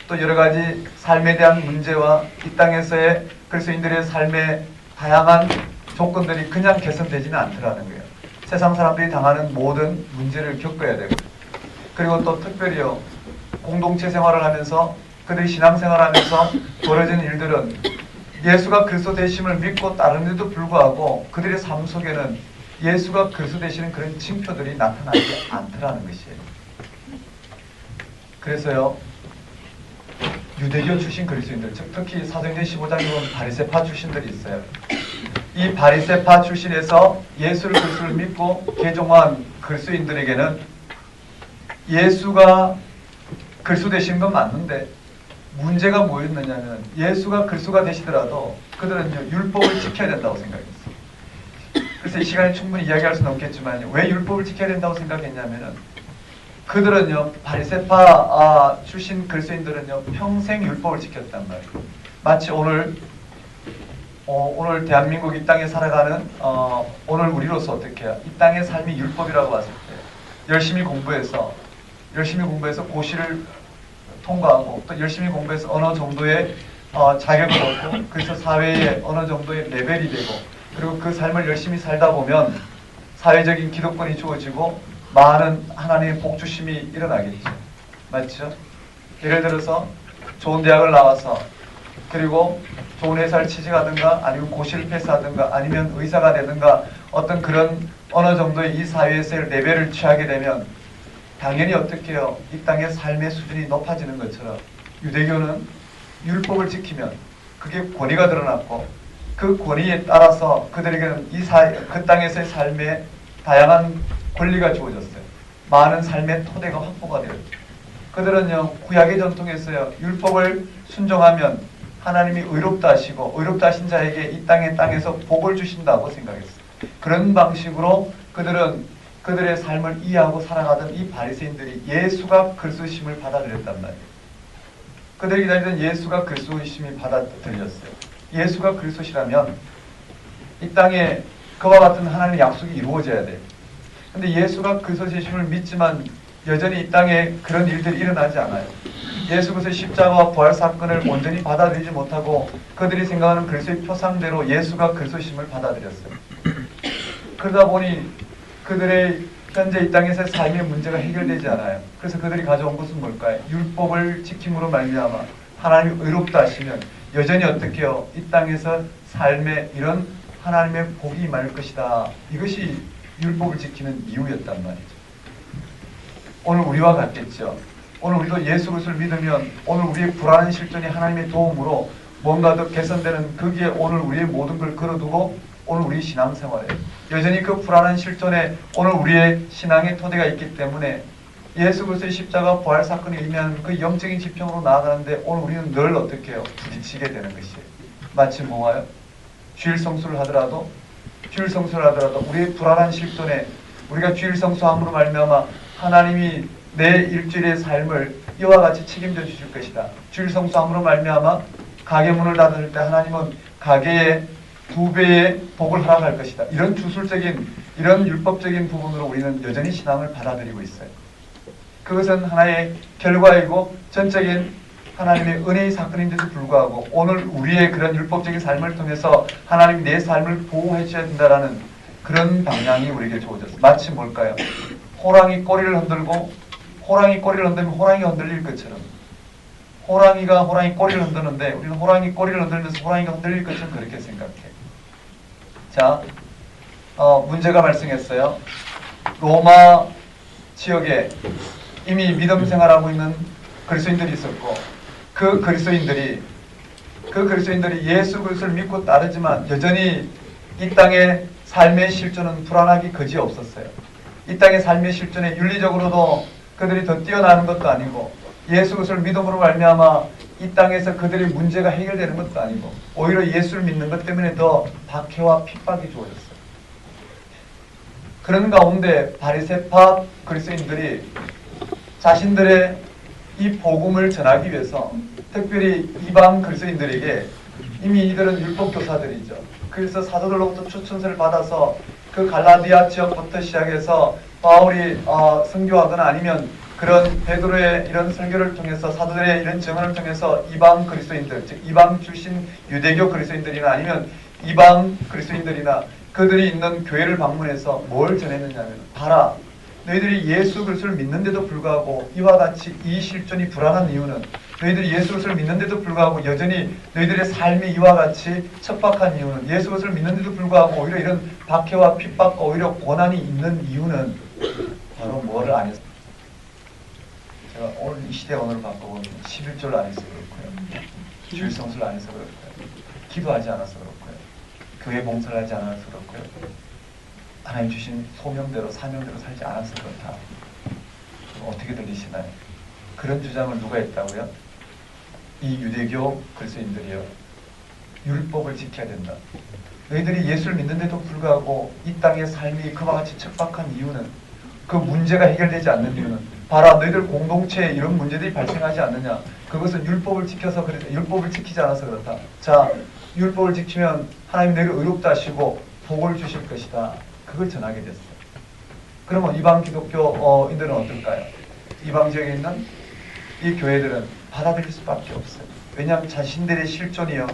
또 여러 가지 삶에 대한 문제와 이 땅에서의 그리스도인들의 삶의 다양한 조건들이 그냥 개선되지는 않더라는 거예요. 세상 사람들이 당하는 모든 문제를 겪어야 되고, 그리고 또 특별히요, 공동체 생활을 하면서 그들이 신앙생활을 하면서 벌어진 일들은 예수가 그리스도 되심을 믿고 따르는데도 불구하고 그들의 삶 속에는 예수가 그리스도 되시는 그런 징표들이 나타나지 않더라는 것이에요. 그래서요, 유대교 출신 그리스도인들, 즉 특히 사도행전 15장에 보면 바리새파 출신들이 있어요. 이 바리새파 출신에서 예수를 그리스도를 믿고 개종한 그리스도인들에게는 예수가 그리스도 되시는 건 맞는데 문제가 뭐였느냐면 예수가 그리스도가 되시더라도 그들은 율법을 지켜야 된다고 생각했어요. 그래서 이 시간에 충분히 이야기할 수는 없겠지만 왜 율법을 지켜야 된다고 생각했냐면은 그들은요, 바리새파 출신 그리스도인들은요 평생 율법을 지켰단 말이에요. 마치 오늘 대한민국 이 땅에 살아가는 오늘 우리로서 어떻게 해요? 이 땅의 삶이 율법이라고 봤을 때 열심히 공부해서 고시를 통과하고 또 열심히 공부해서 어느 정도의 자격을 얻고 그래서 사회에 어느 정도의 레벨이 되고 그리고 그 삶을 열심히 살다 보면 사회적인 기득권이 주어지고 많은 하나님의 복주심이 일어나겠죠. 맞죠? 예를 들어서 좋은 대학을 나와서 그리고 좋은 회사를 취직하든가 아니면 고시를 패스하든가 아니면 의사가 되든가 어떤 그런 어느 정도의 이 사회에서의 레벨을 취하게 되면 당연히 어떻게 해요? 이 땅의 삶의 수준이 높아지는 것처럼 유대교는 율법을 지키면 그게 권위가 드러났고 그 권위에 따라서 그들에게는 그 땅에서의 삶에 다양한 권리가 주어졌어요. 많은 삶의 토대가 확보가 되었죠. 그들은요, 구약의 전통에서요, 율법을 순종하면 하나님이 의롭다 하시고 의롭다 하신 자에게 이 땅에서 복을 주신다고 생각했어요. 그런 방식으로 그들은 그들의 삶을 이해하고 살아가던 이 바리새인들이 예수가 그리스도심을 받아들였단 말이에요. 그들이 기다리던 예수가 그리스도심이 받아들였어요. 예수가 그리스도시라면 이 땅에 그와 같은 하나님의 약속이 이루어져야 돼요. 근데 예수가 그리스도심을 믿지만 여전히 이 땅에 그런 일들이 일어나지 않아요. 예수 그리스도의 십자가와 부활 사건을 온전히 받아들이지 못하고 그들이 생각하는 그리스도의 표상대로 예수가 그리스도심을 받아들였어요. 그러다 보니 그들의 현재 이 땅에서의 삶의 문제가 해결되지 않아요. 그래서 그들이 가져온 것은 뭘까요? 율법을 지킴으로 말미암아 하나님이 의롭다 하시면 여전히 어떻게 해요? 이 땅에서 삶의 이런 하나님의 복이 임할 것이다. 이것이 율법을 지키는 이유였단 말이죠. 오늘 우리와 같겠죠. 오늘 우리도 예수 그리스도를 믿으면 오늘 우리의 불안한 실존이 하나님의 도움으로 뭔가 더 개선되는 거기에 오늘 우리의 모든 걸 걸어두고 오늘 우리 신앙생활에 여전히 그 불안한 실존에 오늘 우리의 신앙의 토대가 있기 때문에 예수 그리스도의 십자가 부활 사건이 의미하는 그 영적인 지평으로 나아가는데 오늘 우리는 늘 어떻게 해요? 부딪히게 되는 것이에요. 마치 뭐가요? 주일 성수를 하더라도 우리의 불안한 실존에 우리가 주일 성수함으로 말미암아 하나님이 내 일주일의 삶을 이와 같이 책임져 주실 것이다. 주일 성수함으로 말미암아 가게 문을 닫을 때 하나님은 가게에 2배의 복을 허락할 것이다. 이런 주술적인 이런 율법적인 부분으로 우리는 여전히 신앙을 받아들이고 있어요. 그것은 하나의 결과이고 전적인 하나님의 은혜의 사건인데도 불구하고 오늘 우리의 그런 율법적인 삶을 통해서 하나님 내 삶을 보호해 주셔야 된다라는 그런 방향이 우리에게 주어졌어요. 마치 뭘까요? 호랑이 꼬리를 흔들면 호랑이가 흔들릴 것처럼 호랑이가 호랑이 꼬리를 흔드는데 우리는 호랑이 꼬리를 흔들면서 호랑이가 흔들릴 것처럼 그렇게 생각해요. 자, 문제가 발생했어요. 로마 지역에 이미 믿음 생활하고 있는 그리스도인들이 있었고 그 그리스도인들이 예수 그리스도를 믿고 따르지만 여전히 이 땅의 삶의 실존은 불안하기 그지없었어요. 이 땅의 삶의 실존에 윤리적으로도 그들이 더 뛰어나는 것도 아니고 예수 그리스도를 믿음으로 말미암아 이 땅에서 그들의 문제가 해결되는 것도 아니고 오히려 예수를 믿는 것 때문에 더 박해와 핍박이 주어졌어요. 그런 가운데 바리새파 그리스도인들이 자신들의 이 복음을 전하기 위해서 특별히 이방 그리스도인들에게 이미 이들은 율법 교사들이죠. 그래서 사도들로부터 추천서를 받아서 그 갈라디아 지역부터 시작해서 바울이 선교하거나 아니면 그런 베드로의 이런 설교를 통해서 사도들의 이런 증언을 통해서 이방 그리스도인들, 즉 이방 출신 유대교 그리스도인들이나 아니면 이방 그리스도인들이나 그들이 있는 교회를 방문해서 뭘 전했느냐면, 봐라, 너희들이 예수 그리스도를 믿는데도 불구하고 이와 같이 이 실존이 불안한 이유는, 너희들이 예수 그리스도를 믿는데도 불구하고 여전히 너희들의 삶이 이와 같이 척박한 이유는, 예수 그리스도를 믿는데도 불구하고 오히려 이런 박해와 핍박과 오히려 고난이 있는 이유는 바로 뭐를 안 해서, 제가 오늘 이 시대 언어를 바꿔보면 11조를 안 해서 그렇고요, 주일 성수를 안 해서 그렇고요, 기도하지 않아서 그렇고요, 교회 봉사를 하지 않아서 그렇고요, 하나님 주신 소명대로 사명대로 살지 않아서 그렇다. 어떻게 들리시나요? 그런 주장을 누가 했다고요? 이 유대교 그리스도인들이요. 율법을 지켜야 된다. 너희들이 예수를 믿는데도 불구하고 이 땅의 삶이 그와 같이 척박한 이유는, 그 문제가 해결되지 않는 이유는, 봐라, 너희들 공동체에 이런 문제들이 발생하지 않느냐. 그것은 율법을 지켜서 그렇다. 율법을 지키지 않아서 그렇다. 자, 율법을 지키면 하나님 너희를 의롭다 하시고 복을 주실 것이다. 그걸 전하게 됐어요. 그러면 이방 기독교인들은 어떨까요? 이방 지역에 있는 이 교회들은 받아들일 수밖에 없어요. 왜냐하면 자신들의 실존이요,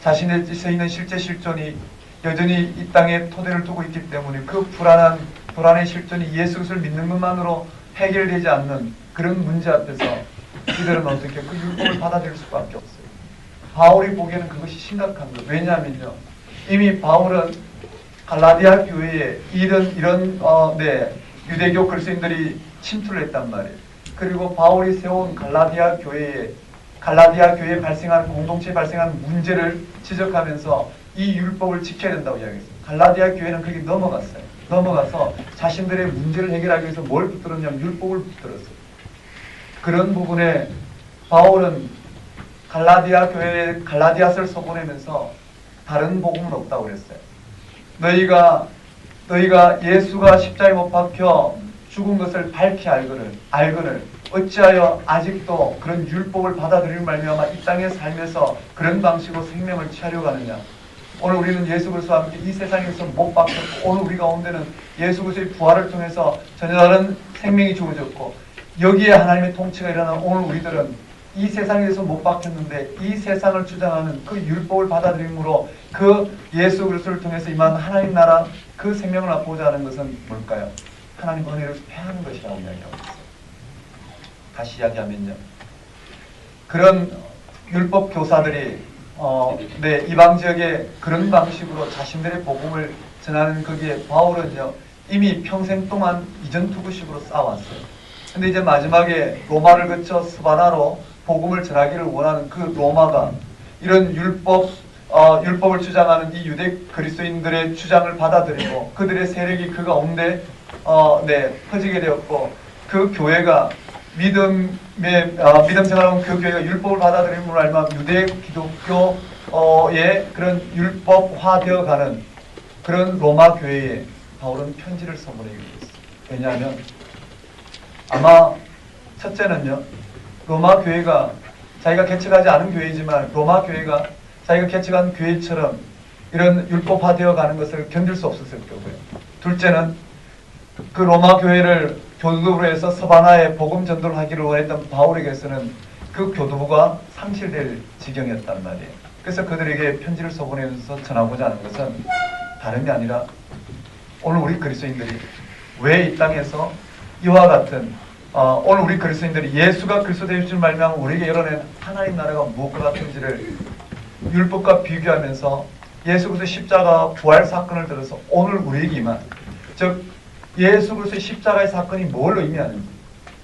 자신의 있는 실제 실존이 여전히 이 땅에 토대를 두고 있기 때문에 그 불안의 실존이 예수 그리스도를 믿는 것만으로 해결되지 않는 그런 문제 앞에서 이들은 어떻게 그 율법을 받아들일 수밖에 없어요. 바울이 보기에는 그것이 심각한 거예요. 왜냐하면요, 이미 바울은 갈라디아 교회에 이런 유대교 그리스도인들이 침투를 했단 말이에요. 그리고 바울이 세운 갈라디아 교회에 발생한 공동체에 발생한 문제를 지적하면서 이 율법을 지켜야 된다고 이야기했어요. 갈라디아 교회는 거기 넘어갔어요. 넘어가서 자신들의 문제를 해결하기 위해서 뭘 붙들었냐면 율법을 붙들었어요. 그런 부분에 바울은 갈라디아 교회에 갈라디아서를 써보내면서 다른 복음은 없다고 그랬어요. 너희가 예수가 십자가에 못 박혀 죽은 것을 밝히 알거늘 어찌하여 아직도 그런 율법을 받아들일 말미암아 이 땅의 삶에서 그런 방식으로 생명을 취하려고 하느냐. 오늘 우리는 예수 그리스도와 함께 이 세상에서 못 박혔고, 오늘 우리 가운데는 예수 그리스도의 부활을 통해서 전혀 다른 생명이 주어졌고, 여기에 하나님의 통치가 일어나는 오늘 우리들은 이 세상에서 못 박혔는데 이 세상을 주장하는 그 율법을 받아들임으로 그 예수 그리스도를 통해서 임한 하나님 나라 그 생명을 맛보고자 하는 것은 뭘까요? 하나님 은혜를 패하는 것이라고 이야기하고 있어요. 다시 이야기하면요, 그런 율법 교사들이 이방 지역에 그런 방식으로 자신들의 복음을 전하는 거기에 바울은요 이미 평생 동안 이전 투구식으로 싸웠어요. 근데 이제 마지막에 로마를 거쳐 스바나로 복음을 전하기를 원하는 그 로마가 이런 율법을 주장하는 이 유대 그리스도인들의 주장을 받아들이고 그들의 세력이 그 가운데 퍼지게 되었고, 그 교회가 믿음 생활하는 그 교회가 율법을 받아들임으로 알면 유대 기독교의 그런 율법화되어가는 그런 로마 교회에 바울은 편지를 써보내게 됐어요. 왜냐하면 아마 첫째는요, 로마 교회가 자기가 개척하지 않은 교회이지만 로마 교회가 자기가 개척한 교회처럼 이런 율법화되어 가는 것을 견딜 수 없었을 거고요. 둘째는 그 로마 교회를 교두부로 해서 서바나에 복음 전도를 하기를 원했던 바울에게서는 그 교두부가 상실될 지경이었단 말이에요. 그래서 그들에게 편지를 써보내면서 전하고자 하는 것은 다름이 아니라 오늘 우리 그리스도인들이 왜 이 땅에서 이와 같은 오늘 우리 그리스도인들이 예수가 그리스도 되실 줄 말미암아 우리에게 열어낸 하나님 나라가 무엇과 같은지를 율법과 비교하면서 예수 그리스도의 십자가 부활 사건을 들어서 오늘 우리에게 임한, 즉 예수 그리스도의 십자가의 사건이 뭘 의미하는지,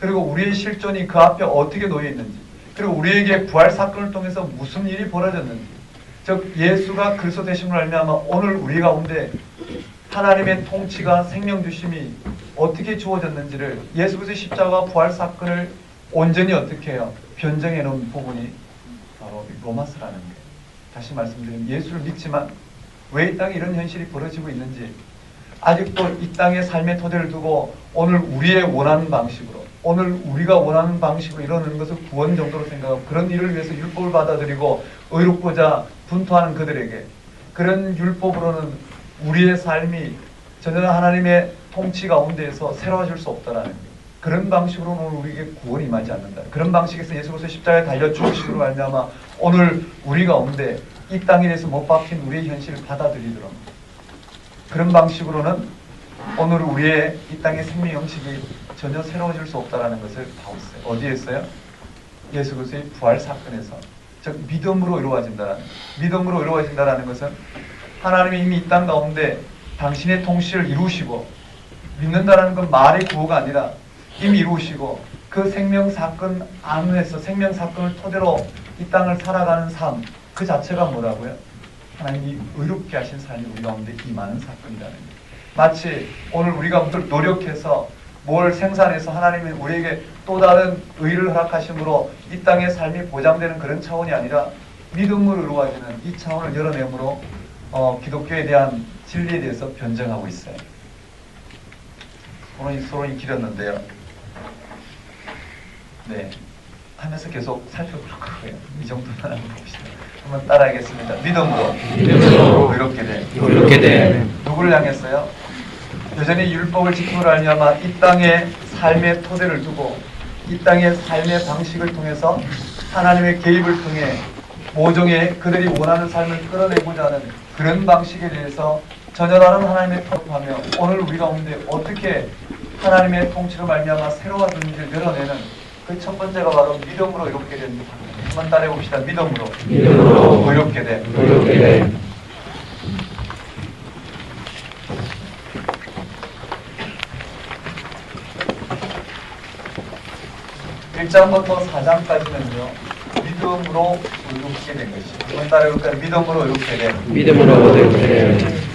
그리고 우리의 실존이 그 앞에 어떻게 놓여 있는지, 그리고 우리에게 부활 사건을 통해서 무슨 일이 벌어졌는지, 즉 예수가 그리스도 되심을 알미암아 오늘 우리 가운데 하나님의 통치가 생명 주심이 어떻게 주어졌는지를 예수 그리스도의 십자가 부활 사건을 온전히 어떻게 해요? 변정해 놓은 부분이 바로 로마서라는 거예요. 다시 말씀드리면 예수를 믿지만 왜 이 땅에 이런 현실이 벌어지고 있는지 아직도 이 땅의 삶의 토대를 두고 오늘 우리의 원하는 방식으로, 오늘 우리가 원하는 방식으로 이루는 것을 구원 정도로 생각하고 그런 일을 위해서 율법을 받아들이고 의롭고자 분투하는 그들에게 그런 율법으로는 우리의 삶이 전혀 하나님의 통치 가운데에서 새로워질 수 없다라는 거예요. 그런 방식으로는 오늘 우리에게 구원이 임하지 않는다. 그런 방식에서 예수 그리스도 십자가에 달려 죽으심으로 말미암아 오늘 우리 가운데 이 땅에 대해서 못 박힌 우리의 현실을 받아들이도록 그런 방식으로는 오늘 우리의 이 땅의 생명 형식이 전혀 새로워질 수 없다라는 것을 봐왔어요. 어디에서요? 예수 그리스도의 부활 사건에서. 즉 믿음으로 이루어진다라는 것. 믿음으로 이루어진다라는 것은 하나님이 이미 이 땅 가운데 당신의 통치를 이루시고 믿는다라는 건 말의 구호가 아니라 이미 이루시고 그 생명 사건 안에서 생명 사건을 토대로 이 땅을 살아가는 삶 그 자체가 뭐라고요? 하나님이 의롭게 하신 삶이 우리 가운데 임하는 사건이라는 거예요. 마치 오늘 우리가 노력해서 뭘 생산해서 하나님이 우리에게 또 다른 의를 허락하심으로 이 땅의 삶이 보장되는 그런 차원이 아니라 믿음으로 이루어지는 이 차원을 열어내므로 기독교에 대한 진리에 대해서 변증하고 있어요. 오늘 서론이 길었는데요. 네, 하면서 계속 살펴볼 거예요. 이 정도만 한번 봅시다. 한번 따라하겠습니다. 믿음으로 의롭게 돼. 누구를 향했어요? 여전히 율법을 지킴으로 알미암아 이 땅의 삶의 토대를 두고 이 땅의 삶의 방식을 통해서 하나님의 개입을 통해 모종의 그들이 원하는 삶을 끌어내고자 하는 그런 방식에 대해서 전혀 다른 하나님의 통합하며 오늘 우리 가운데 어떻게 하나님의 통치로 말미암아 새로워지는지를 열어내는 그 첫 번째가 바로 믿음으로 이롭게 됩니다. 한번 따라해 봅시다. 믿음으로 이롭게 돼. 1장부터 4장까지는요. 믿음으로 의롭게 된 것이죠. 한번 따라해볼까요? 믿음으로 의롭게 돼.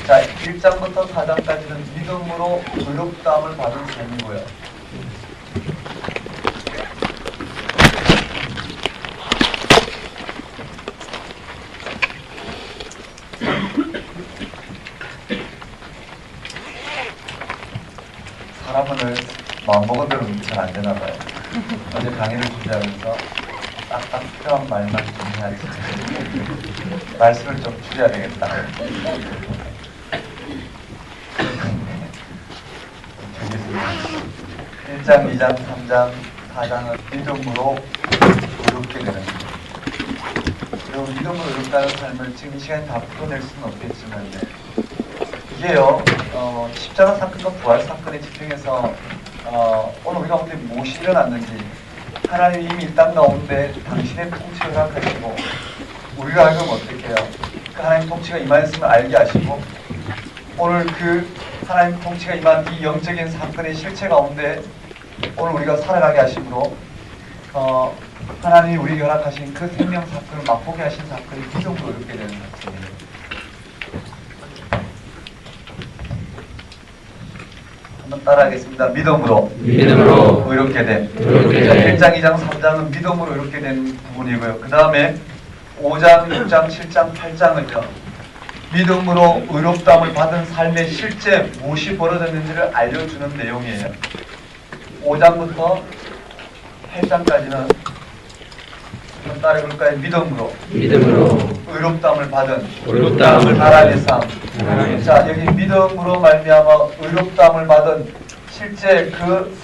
자, 1장부터 4장까지는 믿음으로 의롭다함을 받은 삶이고요. 사람은 마음먹은 대로 잘 안 되나 봐요. 어제 강의를 준비하면서 딱딱 필요한 말만 준비하지. 말씀을 좀 줄여야 되겠다. 1장, 2장, 3장, 4장은 믿음으로 의롭게 되는 거예요. 그리고 믿음으로 의롭다는 삶을 지금 이 시간에 다 풀어낼 수는 없겠지만 이게요, 십자가 사건과 부활 사건에 집중해서 오늘 우리 가운데 무엇이 일어났는지 하나님이 이미 이 땅 가운데 당신의 통치를 허락하시고 우리가 알면 어떻게 해요? 그 하나님 통치가 임하였음을 알게 하시고 오늘 그 하나님 통치가 임한 이 영적인 사건의 실체 가운데 오늘 우리가 살아가게 하심으로 하나님이 우리에게 허락하신 그 생명 사건을 맛보게 하신 사건이 믿음으로 이렇게 되는 사건이에요. 한번 따라하겠습니다. 믿음으로 의롭게 된. 1장, 2장, 3장은 믿음으로 의롭게 된 부분이고요. 그 다음에 5장, 6장, 7장, 8장은요. 믿음으로 의롭다함을 받은 삶의 실제 무엇이 벌어졌는지를 알려주는 내용이에요. 5장부터 8장까지는 한번 따라해볼까요? 믿음으로 의롭다함을 받은 하나님의 삶. 자, 여기 믿음으로 말미암아 의롭다함을 받은 실제 그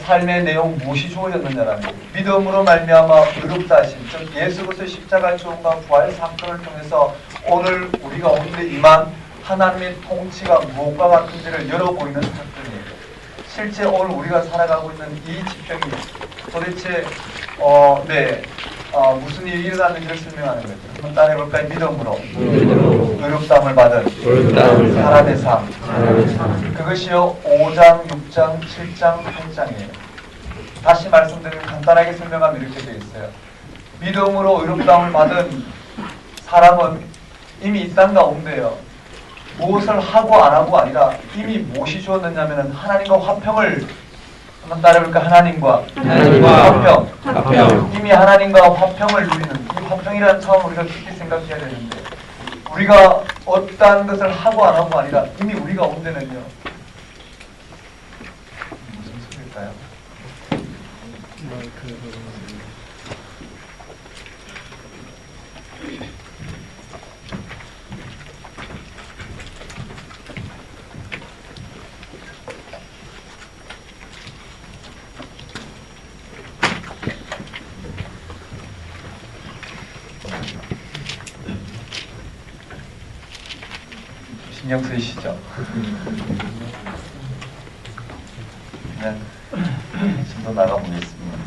삶의 내용 무엇이 주어졌느냐라는 거예요. 믿음으로 말미암아 의롭다 하심, 즉 예수 그리스도의 십자가 죽음과 부활 사건을 통해서 오늘 우리가 오늘 임한 하나님의 통치가 무엇과 같은지를 열어보이는 사건이에요. 실제 오늘 우리가 살아가고 있는 이 집행이 도대체 무슨 일이 일어났는지를 설명하는 거죠. 한번 따라해볼까요? 믿음으로 의롭다함을 받은 사람의 삶. 그것이요 5장, 6장, 7장, 8장이에요. 다시 말씀드리면 간단하게 설명하면 이렇게 되어 있어요. 믿음으로 의롭다함을 받은 사람은 이미 이 땅 가운데요. 무엇을 하고 안 하고 아니라 이미 무엇이 주었느냐면 하나님과 화평을 한번 따라해볼까? 하나님과 화평. 이미 하나님과 화평을 누리는 이 화평이라는 차원을 우리가 깊이 생각해야 되는데 우리가 어떠한 것을 하고 안 하고 아니라 이미 우리 가운데는요. 무슨 소리일까요? 신경 쓰이시죠? 그냥 좀 더 나가보겠습니다.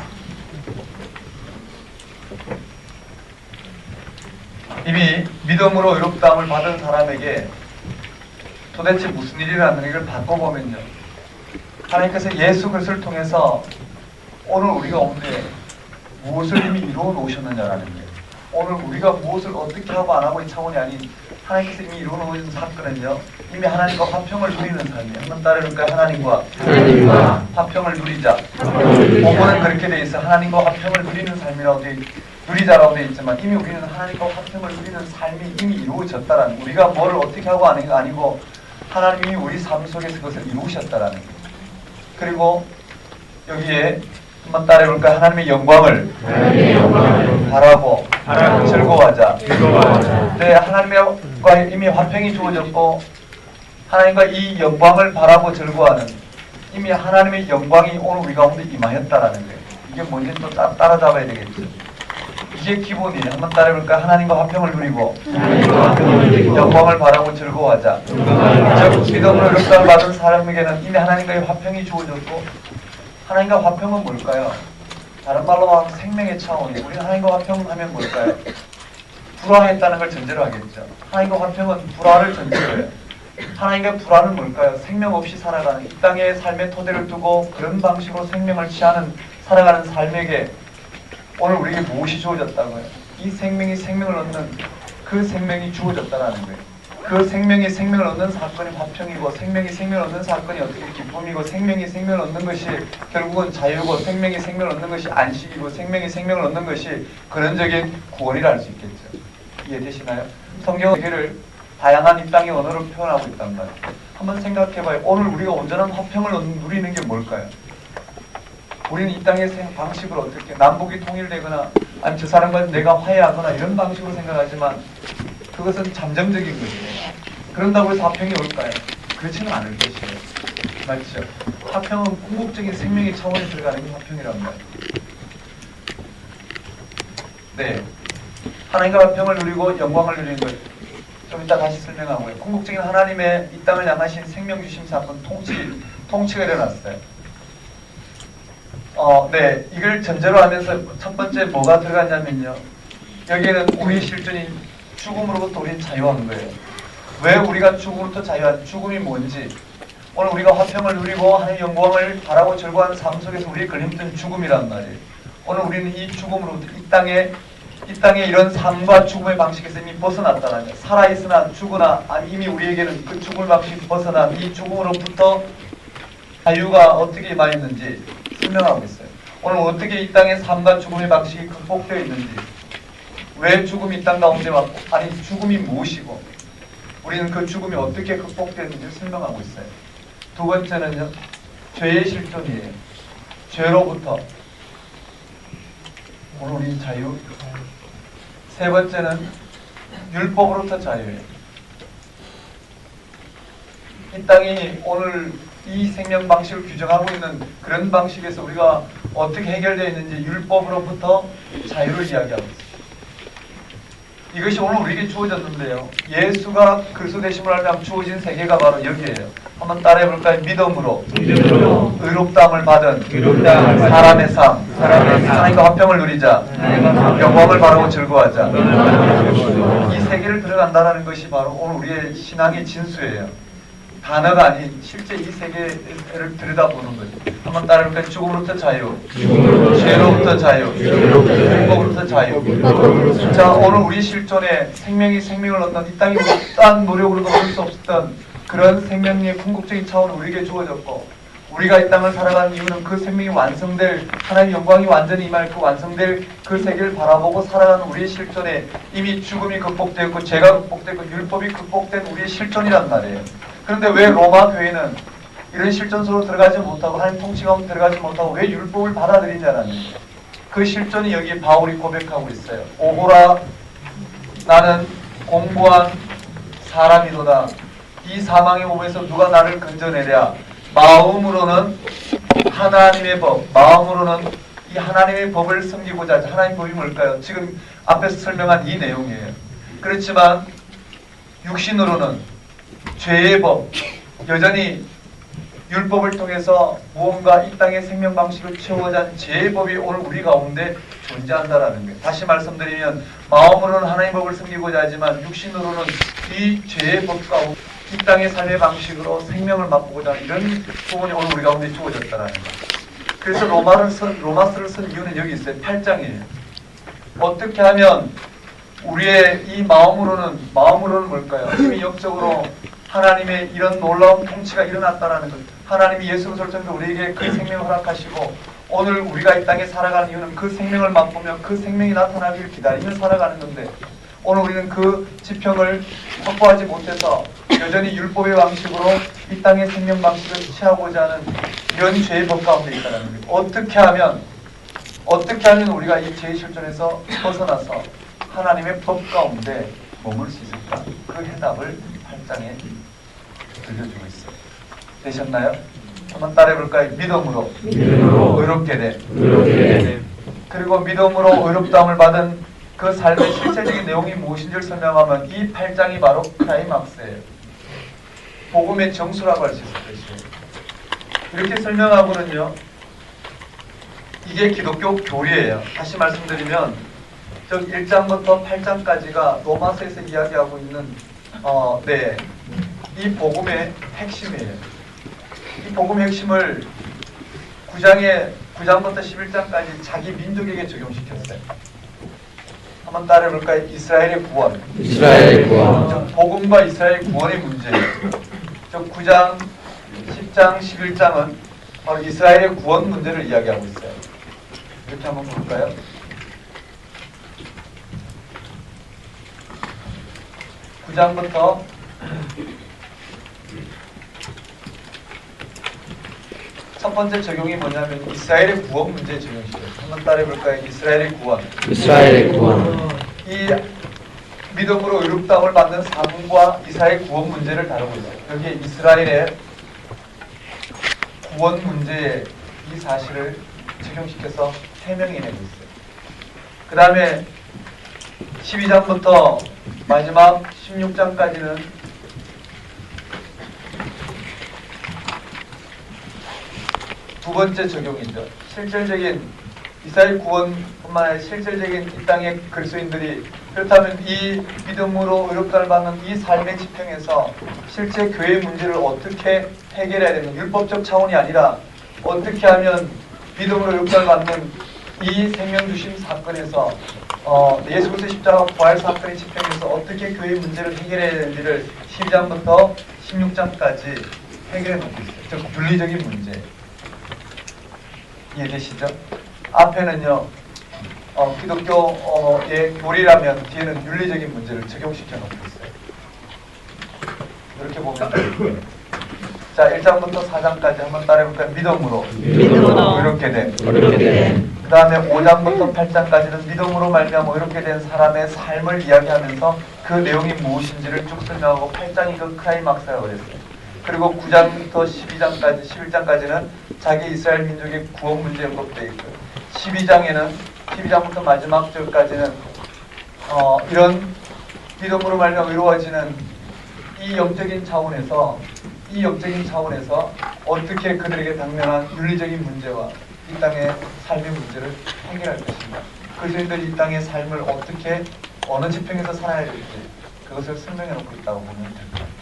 이미 믿음으로 의롭다함을 받은 사람에게 도대체 무슨 일이라는 걸 바꿔보면요. 하나님께서 예수 그리스도를 통해서 오늘 우리가 오늘 무엇을 이미 이루어 놓으셨느냐라는 거예요. 오늘 우리가 무엇을 어떻게 하고 안 하고의 차원이 아닌 하나님께서 이미 이루어 놓으신 사건은요. 이미 하나님과 화평을 누리는 삶이에요. 한번 따르니까 하나님과 화평을 누리자. 본문은 그렇게 돼 있어. 하나님과 화평을 누리는 삶이라고 누리자라고 돼 있지만 이미 우리는 하나님과 화평을 누리는 삶이 이미 이루어졌다라는, 우리가 뭐를 어떻게 하고 하는 게 아니고 하나님이 우리 삶 속에서 그것을 이루셨다라는 거예요. 그리고 여기에 한번 따라해볼까요? 하나님의 영광을 바라고 즐거워하자. 네, 하나님과 이미 화평이 주어졌고 하나님과 이 영광을 바라고 즐거워하는, 이미 하나님의 영광이 오늘 우리 가운데 임하였다라는 거예요. 이게 뭔지 또 따라잡아야 되겠죠. 이게 기본이에요. 한번 따라해볼까요? 하나님과 화평을 누리고 영광을 바라고 즐거워하자. 즉 믿음으로 의롭다함을 받은 사람에게는 이미 하나님과의 화평이 주어졌고, 하나님과 화평은 뭘까요? 다른 말로 말하면 생명의 차원이에요. 우리가 하나님과 화평하면 뭘까요? 불화했다는 걸 전제로 하겠죠. 하나님과 화평은 불화를 전제로 해요. 하나님과 불화는 뭘까요? 생명 없이 살아가는, 이 땅의 삶의 토대를 두고 그런 방식으로 생명을 취하는 살아가는 삶에게 오늘 우리에게 무엇이 주어졌다고요? 이 생명이 생명을 얻는 그 생명이 주어졌다는 거예요. 그 생명이 생명을 얻는 사건이 화평이고, 생명이 생명을 얻는 사건이 어떻게 기쁨이고, 생명이 생명을 얻는 것이 결국은 자유고, 생명이 생명을 얻는 것이 안식이고, 생명이 생명을 얻는 것이 근원적인 구원이라 할 수 있겠죠. 이해되시나요? 성경은 세계를 다양한 이 땅의 언어로 표현하고 있단 말이에요. 한번 생각해봐요. 오늘 우리가 온전한 화평을 누리는 게 뭘까요? 우리는 이 땅의 방식으로 어떻게 남북이 통일되거나 아니면 저 사람과 내가 화해하거나 이런 방식으로 생각하지만 그것은 잠정적인 것이에요. 그런다고 해서 화평이 올까요? 그렇지는 않을 것이에요. 맞죠? 화평은 궁극적인 생명의 차원에 들어가는 게 화평이란 말이에요. 네, 하나님과 화평을 누리고 영광을 누리는 것, 좀 이따 다시 설명하고요. 궁극적인 하나님의 이 땅을 향하신 생명 주심 사건, 통치가 일어났어요. 네, 이걸 전제로 하면서 첫 번째 뭐가 들어갔냐면요. 여기에는 우리의 실존이 죽음으로부터 우리는 자유한 거예요. 왜 우리가 죽음으로부터 자유한, 죽음이 뭔지, 오늘 우리가 화평을 누리고 하나님의 영광을 바라고 즐거워하는 삶 속에서 우리의 걸림돌은 죽음이란 말이에요. 오늘 우리는 이 죽음으로부터 이 땅의 이런 삶과 죽음의 방식에서 이미 벗어났다는 거예요. 살아있으나 죽으나 이미 우리에게는 그 죽음의 방식이 벗어난 이 죽음으로부터 자유가 어떻게 임하였는지 설명하고 있어요. 오늘 어떻게 이 땅의 삶과 죽음의 방식이 극복되어 있는지, 왜 죽음이 이 땅 가운데 왔고, 아니 죽음이 무엇이고 우리는 그 죽음이 어떻게 극복되는지 설명하고 있어요. 두 번째는요, 죄의 실존이에요. 죄로부터 오늘 우리 자유. 세 번째는 율법으로부터 자유예요. 이 땅이 오늘 이 생명 방식을 규정하고 있는 그런 방식에서 우리가 어떻게 해결되어 있는지 율법으로부터 자유를 이야기하고 있습니다. 이것이 오늘 우리에게 주어졌는데요. 예수가 그리스도 되심을 알면 주어진 세계가 바로 여기에요. 한번 따라해볼까요? 믿음으로 의롭다함을 받은 사람의 삶, 하나님과 화평을 누리자, 영광을 바라고 즐거워하자. 이 세계를 들어간다는 것이 바로 오늘 우리의 신앙의 진수예요. 단어가 아닌 실제 이 세계를 들여다보는 거죠. 한번 따라해볼까요? 죽음으로부터 자유, 죄로부터 자유, 율법으로부터 자유. 자, 오늘 우리 실존에 생명이 생명을 얻는, 이 땅이 어떠한 노력으로도 얻을 수 없었던 그런 생명의 궁극적인 차원이 우리에게 주어졌고, 우리가 이 땅을 살아가는 이유는 그 생명이 완성될, 하나님의 영광이 완전히 임할 그 완성될 그 세계를 바라보고 살아가는 우리의 실존에 이미 죽음이 극복되었고 죄가 극복되고 율법이 극복된 우리의 실존이란 말이에요. 그런데 왜 로마 교회는 이런 실존 속으로 들어가지 못하고 하나님 통치 가운데 들어가지 못하고 왜 율법을 받아들이냐라는 거예요. 그 실존이 여기에 바울이 고백하고 있어요. 오호라 나는 공부한 사람이로다. 이 사망의 몸에서 누가 나를 건져내랴. 마음으로는 하나님의 법, 마음으로는 이 하나님의 법을 섬기고자 하지. 하나님의 법이 뭘까요? 지금 앞에서 설명한 이 내용이에요. 그렇지만 육신으로는 죄의 법, 여전히 율법을 통해서 무언가 이 땅의 생명 방식을 채워가자 하는 죄의 법이 오늘 우리 가운데 존재한다라는 거예요. 다시 말씀드리면 마음으로는 하나님의 법을 섬기고자 하지만 육신으로는 이 죄의 법 가운데 이 땅의 삶의 방식으로 생명을 맛보고자 하는 이런 부분이 오늘 우리 가운데 주어졌다라는 거예요. 그래서 로마서를 쓴 이유는 여기 있어요. 8장이에요. 어떻게 하면 우리의 이 마음으로는 뭘까요? 이미 영적으로 하나님의 이런 놀라운 통치가 일어났다라는 것. 하나님이 예수를 설정해서 우리에게 그 생명을 허락하시고 오늘 우리가 이 땅에 살아가는 이유는 그 생명을 맛보며 그 생명이 나타나기를 기다리며 살아가는 건데 오늘 우리는 그 지평을 확보하지 못해서 여전히 율법의 방식으로 이 땅의 생명 방식을 취하고자 하는 이런 죄의 법 가운데 있다는 거예요. 어떻게 하면 우리가 이 죄의 실존에서 벗어나서 하나님의 법 가운데 머물 수 있을까? 그 해답을 8장에 들려주고 있어요. 되셨나요? 한번 따라해볼까요? 믿음으로 의롭게 돼. 그리고 믿음으로 의롭다함을 받은 그 삶의 실제적인 내용이 무엇인지를 설명하면 이 8장이 바로 클라이막스예요. 복음의 정수라고 할 수 있을 것이에요. 이렇게 설명하고는요, 이게 기독교 교리예요. 다시 말씀드리면 저 1장부터 8장까지가 로마서에서 이야기하고 있는 이 복음의 핵심이에요. 이 복음의 핵심을 9장부터 11장까지 자기 민족에게 적용시켰어요. 한번 따라해볼까요? 이스라엘의 구원. 복음과 이스라엘 구원의 문제예요. 저 9장, 10장, 11장은 바로 이스라엘의 구원 문제를 이야기하고 있어요. 이렇게 한번 볼까요? (9장부터) 첫 번째 적용이 뭐냐면 이스라엘의 구원 문제에 적용시켜요. 한번 따라해볼까요? 이스라엘의 구원. 이 믿음으로 의롭다함을 받는 삶과 이스라엘 구원 문제를 다루고 있어요. 여기에 이스라엘의 구원 문제에 이 사실을 적용시켜서 해명해내고 있어요. 그 다음에 12장부터 마지막 16장까지는 두 번째 적용이죠. 실질적인 이스라엘 구원뿐만 아니라 실질적인 이 땅의 그리스도인들이 그렇다면 이 믿음으로 의롭다를 받는 이 삶의 지평에서 실제 교회의 문제를 어떻게 해결해야 되는 율법적 차원이 아니라 어떻게 하면 믿음으로 의롭다를 받는 이 생명 주심 사건에서 예수 그리스도의 십자가 부활 사건의 지평에서 어떻게 교회의 문제를 해결해야 되는지를 12장부터 16장까지 해결해 놓고 있어요. 즉 윤리적인 문제. 이해되시죠? 앞에는요 기독교의 교리라면 뒤에는 윤리적인 문제를 적용시켜 놓고 있어요. 이렇게 보면 돼요. 자 1장부터 4장까지 한번 따라해볼까요? 믿음으로 의롭게 된. 그 다음에 5장부터 8장까지는 믿음으로 말미암아 의롭게 된 사람의 삶을 이야기하면서 그 내용이 무엇인지를 쭉 설명하고 8장이 그 클라이막스라고 그랬어요. 그리고 9장부터 12장까지 11장까지는 자기 이스라엘 민족의 구원 문제에 언급되어 있고 12장부터 마지막 절까지는 이런 믿음으로 말미암아 의로워지는 이 영적인 차원에서 어떻게 그들에게 당면한 윤리적인 문제와 이 땅의 삶의 문제를 해결할 것인가, 그리스도인들이 이 땅의 삶을 어떻게 어느 지평에서 살아야 될지 그것을 설명해 놓고 있다고 보면 될 것 같아요.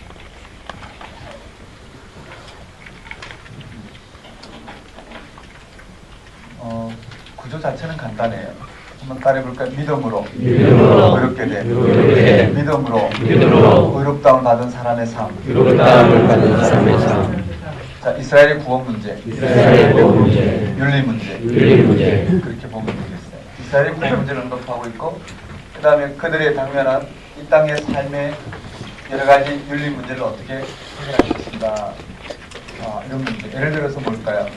구조 자체는 간단해요. 한번 따라해볼까요? 믿음으로 의롭게 돼. 믿음으로 의롭다움을 받은 사람의 삶. 자, 이스라엘의 구원 문제, 이스라엘의 구원 문제, 윤리 문제, 윤리 문제, 그렇게 보면 되겠어요. 이스라엘의 구원 문제를 언급하고 있고, 그 다음에 그들의 당면한 이 땅의 삶의 여러 가지 윤리 문제를 어떻게 해결할 것인가, 이런 문제. 예를 들어서 뭘까요?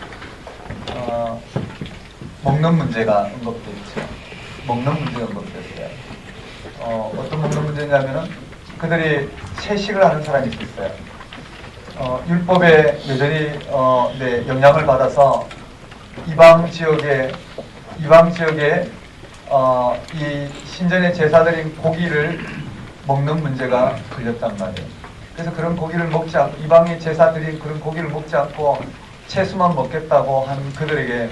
먹는 문제가 언급되어 있죠. 먹는 문제가 언급되었어요. 어떤 먹는 문제냐면은 그들이 채식을 하는 사람이 있었어요. 율법에 여전히 네, 영향을 받아서 이방 지역에 이 신전의 제사드린 고기를 먹는 문제가 걸렸단 말이에요. 그래서 그런 고기를 먹지 않고 이방의 제사드린 그런 고기를 먹지 않고 채소만 먹겠다고 한 그들에게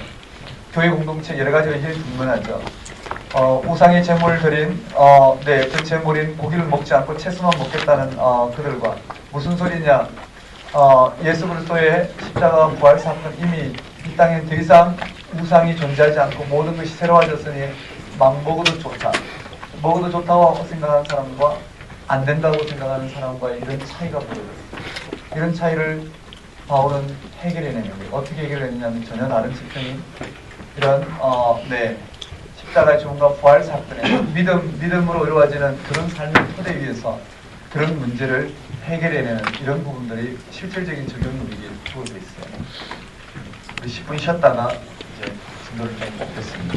교회 공동체 여러 가지 의견이 분분하죠. 우상의 제물을 드린 그 제물인 고기를 먹지 않고 채소만 먹겠다는 그들과 무슨 소리냐? 예수 그리스도의 십자가와 부활 사건 이미 이 땅에 더 이상 우상이 존재하지 않고 모든 것이 새로워졌으니 막 먹어도 좋다. 먹어도 좋다고 생각하는 사람과 안 된다고 생각하는 사람과 이런 차이가 보여졌어요. 이런 차이를 바울은 해결해내는 거예요. 어떻게 해결했냐면 전혀 다른 측면이 이런 십자가의 죽음과 부활 사건에 믿음으로 이루어지는 그런 삶의 토대 위에서 그런 문제를 해결해내는 이런 부분들이 실질적인 적용 누리기에 주어져 있어요. 우리 10분 쉬었다가 이제 진도를 좀 뽑겠습니다.